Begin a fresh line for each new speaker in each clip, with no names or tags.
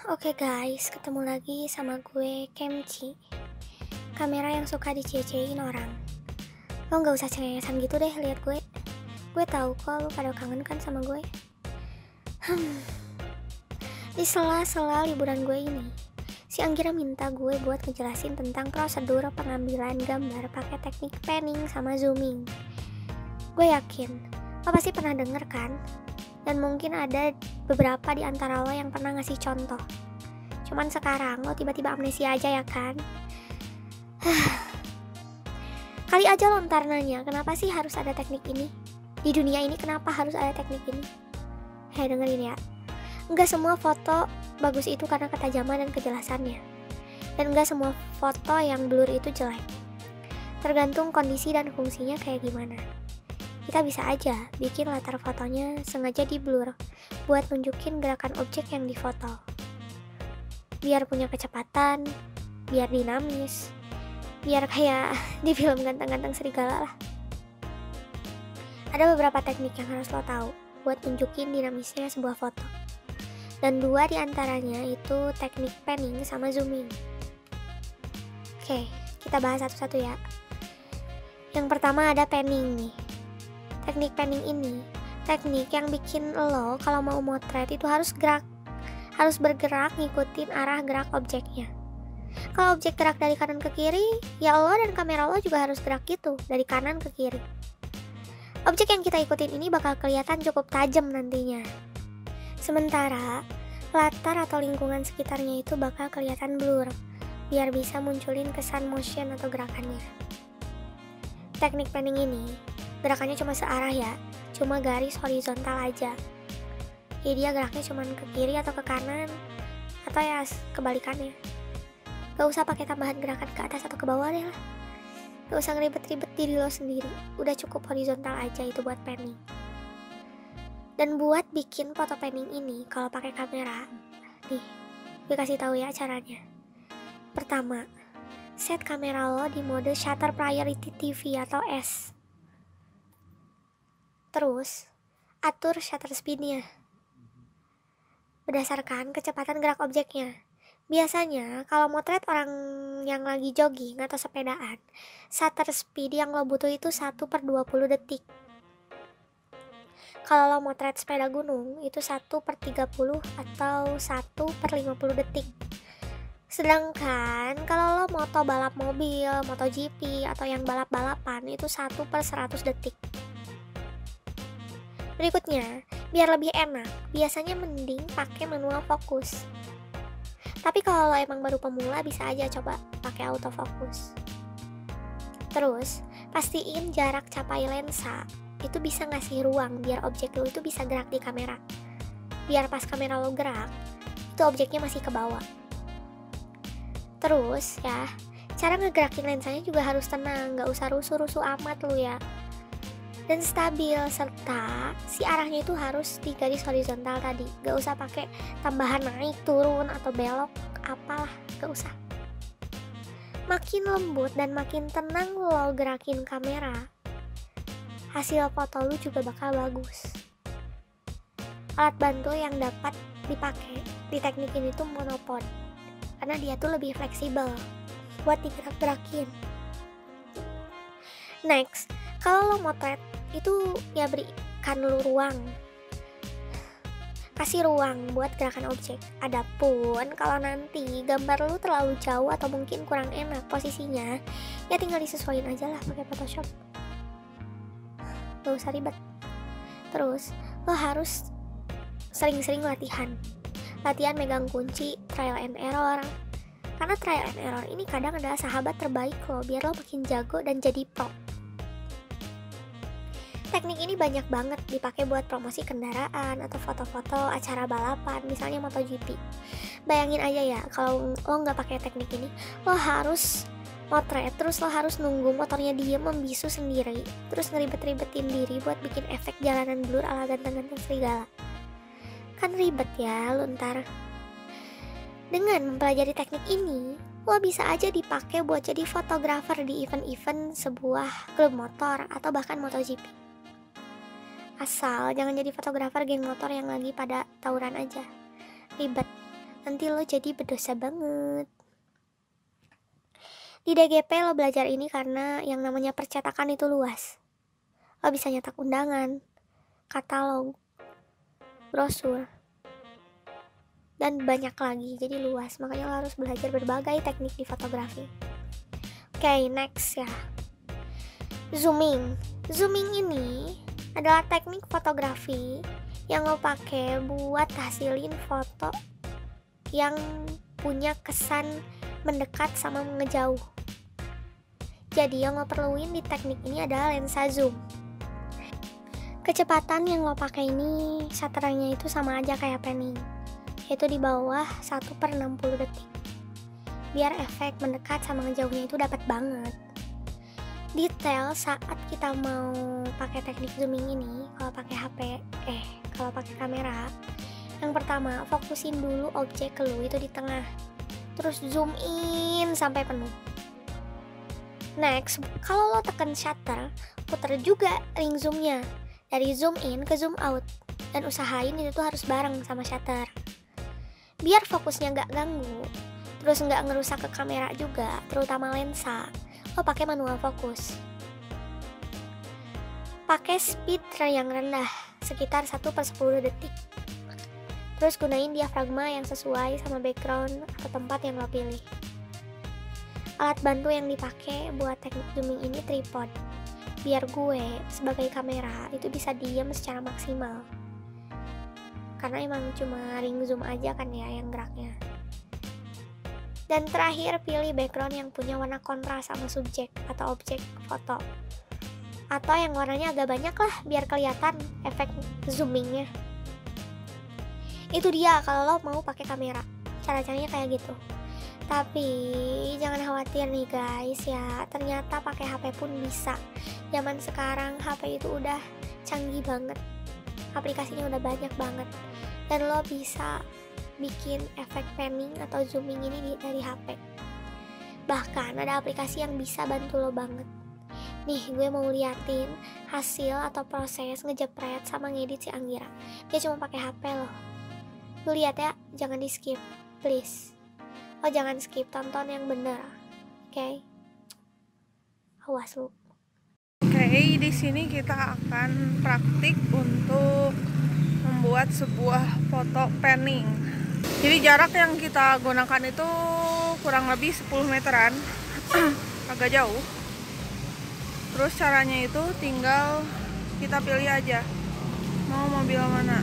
Oke guys, ketemu lagi sama gue, Kemci. Kamera yang suka dicecein orang. Lo gak usah cengengesan gitu deh lihat gue. Gue tahu kok lo pada kangen kan sama gue. Di sela-sela liburan gue ini, si Anggira minta gue buat ngejelasin tentang prosedur pengambilan gambar pakai teknik panning sama zooming. Gue yakin, lo pasti pernah denger kan? Dan mungkin ada beberapa di antara lo yang pernah ngasih contoh. Cuman sekarang lo tiba-tiba amnesia aja ya kan? Kali aja lo ntar nanya, kenapa sih harus ada teknik ini? Di dunia ini kenapa harus ada teknik ini? Hei dengerin ya, enggak semua foto bagus itu karena ketajaman dan kejelasannya. Dan enggak semua foto yang blur itu jelek. Tergantung kondisi dan fungsinya kayak gimana. Kita bisa aja bikin latar fotonya sengaja di blur buat nunjukin gerakan objek yang difoto. Biar punya kecepatan, biar dinamis, biar kayak di film ganteng-ganteng serigala lah. Ada beberapa teknik yang harus lo tahu buat nunjukin dinamisnya sebuah foto. Dan dua diantaranya itu teknik panning sama zooming. Oke, kita bahas satu-satu ya. Yang pertama ada panning nih. Teknik panning ini teknik yang bikin lo kalau mau motret itu harus bergerak ngikutin arah gerak objeknya. Kalau objek gerak dari kanan ke kiri, ya lo dan kamera lo juga harus gerak gitu dari kanan ke kiri. Objek yang kita ikutin ini bakal kelihatan cukup tajam nantinya. Sementara latar atau lingkungan sekitarnya itu bakal kelihatan blur, biar bisa munculin kesan motion atau gerakannya. Teknik panning ini gerakannya cuma searah ya, cuma garis horizontal aja. Jadi dia geraknya cuma ke kiri atau ke kanan, atau ya kebalikannya. Gak usah pakai tambahan gerakan ke atas atau ke bawah deh lah. Gak usah ngeribet-ribet diri lo sendiri, udah cukup horizontal aja itu buat panning. Dan buat bikin foto panning ini kalau pakai kamera, nih, gue kasih tahu ya caranya. Pertama, set kamera lo di mode shutter priority TV atau S. Terus, atur shutter speednya berdasarkan kecepatan gerak objeknya. Biasanya, kalau motret orang yang lagi jogging atau sepedaan, shutter speed yang lo butuh itu 1/20 detik. Kalau lo motret sepeda gunung, itu 1/30 atau 1/50 detik. Sedangkan kalau lo moto balap mobil, MotoGP, atau yang balap-balapan, itu 1/100 detik. Berikutnya, biar lebih enak, biasanya mending pakai manual fokus. Tapi kalau lo emang baru pemula, bisa aja coba pakai autofocus. Terus, pastiin jarak capai lensa itu bisa ngasih ruang biar objek lo itu bisa gerak di kamera. Biar pas kamera lo gerak, itu objeknya masih ke bawah. Terus ya, cara ngegerakin lensanya juga harus tenang, gak usah rusuh-rusuh amat lo ya. Dan stabil, serta si arahnya itu harus di garis horizontal tadi. Gak usah pakai tambahan naik, turun, atau belok, apalah, gak usah. Makin lembut dan makin tenang lo gerakin kamera, hasil foto lu juga bakal bagus. Alat bantu yang dapat dipakai di teknik ini tuh monopod, karena dia tuh lebih fleksibel buat digerak-gerakin. Next, kalau lo motret itu ya berikan lu ruang, kasih ruang buat gerakan objek. Adapun kalau nanti gambar lu terlalu jauh atau mungkin kurang enak posisinya, ya tinggal disesuaiin aja lah pakai Photoshop. Gak usah ribet. Terus lo harus sering-sering latihan megang kunci, trial and error. Karena trial and error ini kadang adalah sahabat terbaik lo biar lo makin jago dan jadi pro. Teknik ini banyak banget dipakai buat promosi kendaraan atau foto-foto acara balapan, misalnya MotoGP. Bayangin aja ya, kalau lo nggak pakai teknik ini, lo harus motret, terus lo harus nunggu motornya diem membisu sendiri, terus ngeribet-ribetin diri buat bikin efek jalanan blur ala ganteng-ganteng serigala. Kan ribet ya lo ntar. Dengan mempelajari teknik ini, lo bisa aja dipakai buat jadi fotografer di event-event sebuah klub motor atau bahkan MotoGP. Asal jangan jadi fotografer geng motor yang lagi pada tawuran aja. Ribet. nanti lo jadi berdosa banget. Di DGP lo belajar ini karena yang namanya percetakan itu luas. Lo bisa nyetak undangan, katalog, brosur, dan banyak lagi, jadi luas. Makanya lo harus belajar berbagai teknik di fotografi. Oke, next ya. Zooming. Zooming ini adalah teknik fotografi yang lo pakai buat hasilin foto yang punya kesan mendekat sama ngejauh. Jadi yang lo perluin di teknik ini adalah lensa zoom. Kecepatan yang lo pakai ini shutternya itu sama aja kayak panning, yaitu di bawah 1/60 detik. Biar efek mendekat sama ngejauhnya itu dapat banget. Detail saat kita mau pakai teknik zooming ini, kalau pakai kalau pakai kamera, yang pertama fokusin dulu objek lo itu di tengah, terus zoom in sampai penuh. Next, kalau lo tekan shutter, puter juga ring zoomnya dari zoom in ke zoom out, dan usahain itu tuh harus bareng sama shutter biar fokusnya gak ganggu, terus gak ngerusak ke kamera juga, terutama lensa. Lo pakai manual fokus, pakai speed yang rendah sekitar 1/10 detik, terus gunain diafragma yang sesuai sama background atau tempat yang lo pilih. Alat bantu yang dipakai buat teknik zooming ini tripod, biar gue sebagai kamera itu bisa diem secara maksimal, karena emang cuma ring zoom aja kan ya yang geraknya. Dan terakhir, pilih background yang punya warna kontras sama subjek atau objek foto, atau yang warnanya agak banyak lah biar kelihatan efek zoomingnya. Itu dia kalau lo mau pakai kamera, cara-caranya kayak gitu. Tapi jangan khawatir nih guys ya, ternyata pakai HP pun bisa. Zaman sekarang HP itu udah canggih banget, aplikasinya udah banyak banget, dan lo bisa bikin efek panning atau zooming ini dari HP. Bahkan ada aplikasi yang bisa bantu lo banget. Nih, gue mau liatin hasil atau proses ngejepret sama ngedit si Anggira. Dia cuma pakai HP loh. Lu lihat ya, jangan di skip, please. Oh, jangan skip, tonton yang bener, oke? Awas lu.
Oke, di sini kita akan praktik untuk membuat sebuah foto panning. Jadi jarak yang kita gunakan itu kurang lebih 10 meteran, agak jauh. Terus caranya itu tinggal kita pilih aja mau mobil mana.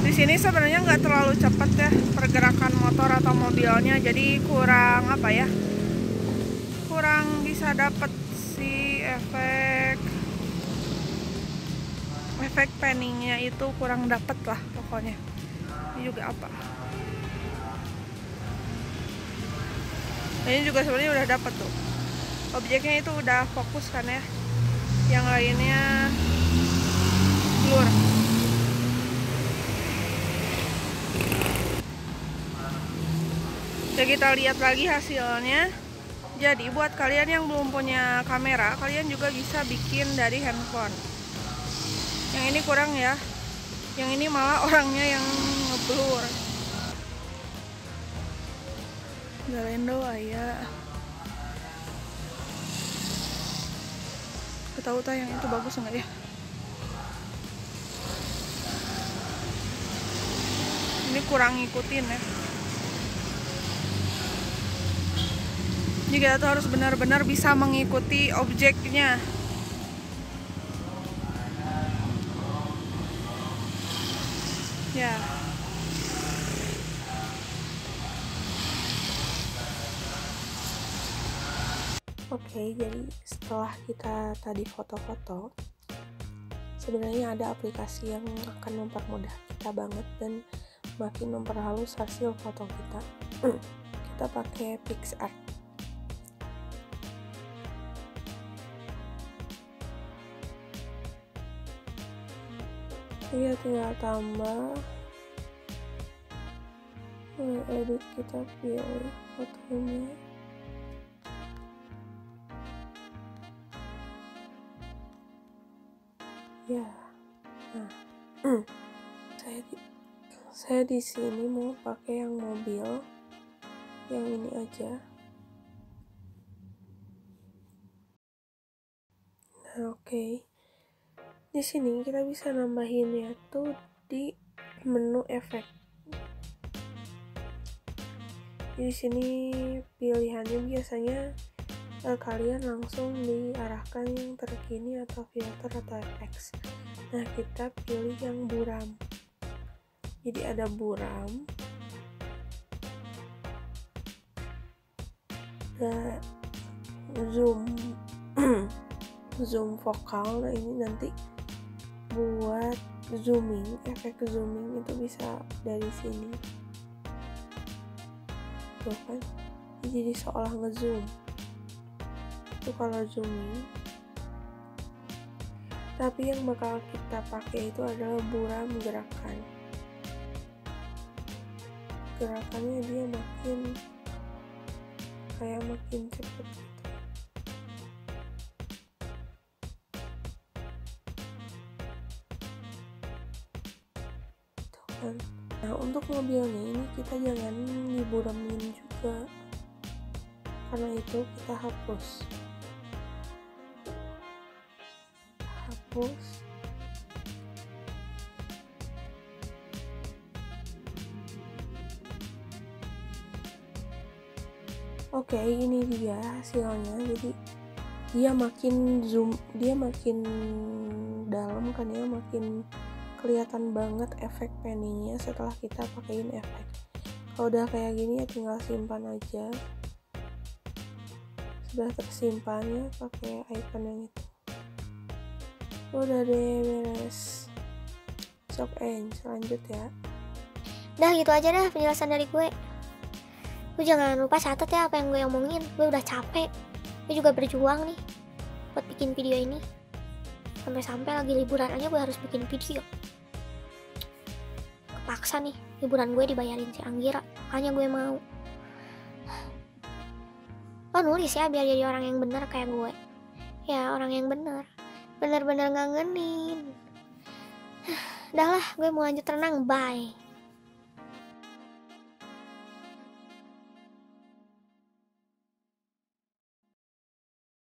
Di sini sebenarnya nggak terlalu cepat ya pergerakan motor atau mobilnya, jadi kurang kurang bisa dapat si efek panningnya itu kurang dapet lah pokoknya. Ini juga apa? Ini juga sebenarnya udah dapet tuh. Objeknya itu udah fokus kan ya. Yang lainnya blur. Ya kita lihat lagi hasilnya. Jadi buat kalian yang belum punya kamera, kalian juga bisa bikin dari handphone. Yang ini kurang ya. Yang ini malah orangnya yang ngeblur. Galendo ayah. Tahu yang itu bagus enggak ya? Ini kurang ngikutin ya. Jadi kita tuh harus benar-benar bisa mengikuti objeknya. Ya. Oke, jadi setelah kita tadi foto-foto, sebenarnya ada aplikasi yang akan mempermudah kita banget dan makin memperhalus hasil foto kita. Kita pakai PicsArt. Iya, tinggal tambah, edit, kita pilih fotonya. Ya, nah, saya Saya di sini mau pakai yang mobil, yang ini aja. Nah, oke. Di sini kita bisa nambahinnya tuh di menu efek. Di sini pilihannya biasanya kalian langsung diarahkan yang terkini atau filter atau FX. Nah, kita pilih yang buram. Jadi ada buram, nah, zoom zoom vokal. Nah, ini nanti buat zooming, efek zooming itu bisa dari sini tuh kan, jadi seolah ngezoom itu kalau zooming. Tapi yang bakal kita pakai itu adalah buram gerakannya dia makin cepet gitu. Tuh kan. Nah, untuk mobilnya ini kita jangan diburamin juga, karena itu kita hapus. Oke, ini dia hasilnya. Jadi dia makin zoom, dia makin dalam kan ya, makin kelihatan banget efek panningnya setelah kita pakein efek. Kalau udah kayak gini ya tinggal simpan aja. Sudah tersimpan ya pakai icon yang itu. Udah deh, beres. Sok lanjut ya.
Dah gitu aja dah penjelasan dari gue. Lu jangan lupa catat ya apa yang gue omongin. Gue udah capek. Gue juga berjuang nih buat bikin video ini. Sampai-sampai lagi liburan aja gue harus bikin video. Kepaksa nih, liburan gue dibayarin si Anggira, makanya gue mau. Lo nulis ya biar jadi orang yang bener kayak gue. Ya, orang yang bener. Bener-bener ngangenin. Udah lah, gue mau lanjut renang, bye.